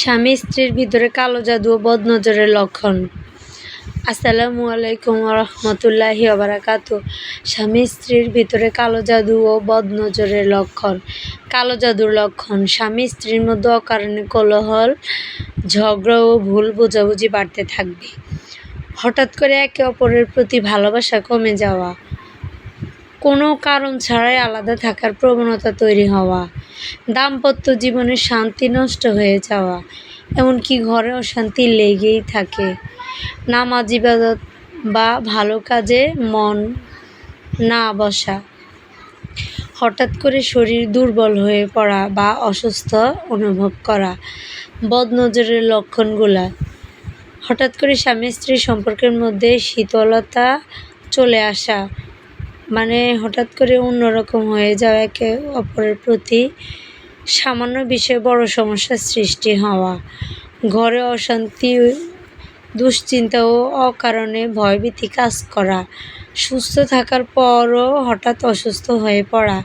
স্বামী স্ত্রীর ভিতরে কালো জাদু ও বদনজরের লক্ষণ। আসসালামু আলাইকুম রহমতুল্লাহি ওবারাকাতু। স্বামী স্ত্রীর ভিতরে কালো জাদু ও বদনজরের লক্ষণ। কালো জাদুর লক্ষণ: স্বামী স্ত্রীর মধ্যে অকারণে কোলাহল, ঝগড়া ও ভুল বোঝাবুঝি বাড়তে থাকবে। হঠাৎ করে একে অপরের প্রতি ভালোবাসা কমে যাওয়া, কোনো কারণ ছাড়াই আলাদা থাকার প্রবণতা তৈরি হওয়া, দাম্পত্য জীবনের শান্তি নষ্ট হয়ে যাওয়া, এমনকি ঘরে অশান্তি লেগেই থাকে। নামাজ, ইবাদত বা ভালো কাজে মন না বসা, হঠাৎ করে শরীর দুর্বল হয়ে পড়া বা অসুস্থ অনুভব করা। বদনজরের লক্ষণগুলা: হঠাৎ করে স্বামী স্ত্রীর সম্পর্কের মধ্যে শীতলতা চলে আসা, মানে হঠাৎ করে অন্যরকম হয়ে যাওয়া, একে অপরের প্রতি সামান্য বিষয়ে বড় সমস্যার সৃষ্টি হওয়া, ঘরে অশান্তি, দুশ্চিন্তা ও অকারণে ভয়ভীতি কাজ করা, সুস্থ থাকার পরও হঠাৎ অসুস্থ হয়ে পড়া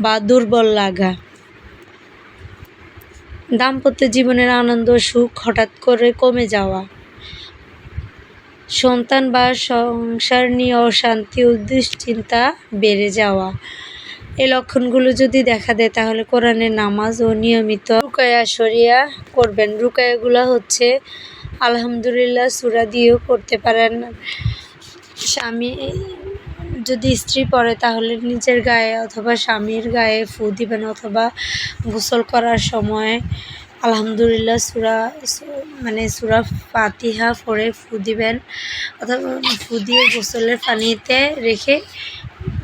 বা দুর্বল লাগা। দাম্পত্য জীবনের আনন্দ সুখ হঠাৎ করে কমে যাওয়া, সন্তান বা সংসার নিয়ে অশান্তি ও দুশ্চিন্তা বেড়ে যাওয়া। এই লক্ষণগুলো যদি দেখা দেয় তাহলে কোরআনের নামাজ ও নিয়মিত রুকায়া শরিয়া করবেন। রুকায়াগুলো হচ্ছে আলহামদুলিল্লাহ সূরা দিয়েও করতে পারেন। স্বামী যদি স্ত্রী পড়ে তাহলে নিজের গায়ে অথবা স্বামীর গায়ে ফু দিবেন, অথবা গোসল করার সময় আলহামদুলিল্লাহ সূরা ফাতিহা পড়ে ফু দিবেন, অথবা ফু দিয়ে গোসলের পানিতে রেখে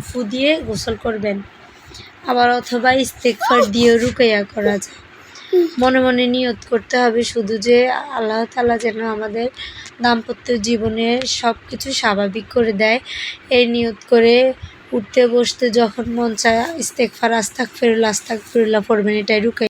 ফু দিয়ে গোসল করবেন। আবার অথবা ইস্তেগফার দিয়েও রুকাইয়া করা যায়। মনে মনে নিয়ত করতে হবে শুধু যে আল্লাহ তাআলা যেন আমাদের দাম্পত্য জীবনে সব কিছু স্বাভাবিক করে দেয়। এই নিয়ত করে উঠতে বসতে যখন মন চায় ইস্তেগফার, আস্তাগফিরুল্লাহ পড়বেন। এটাই রুকাইয়া।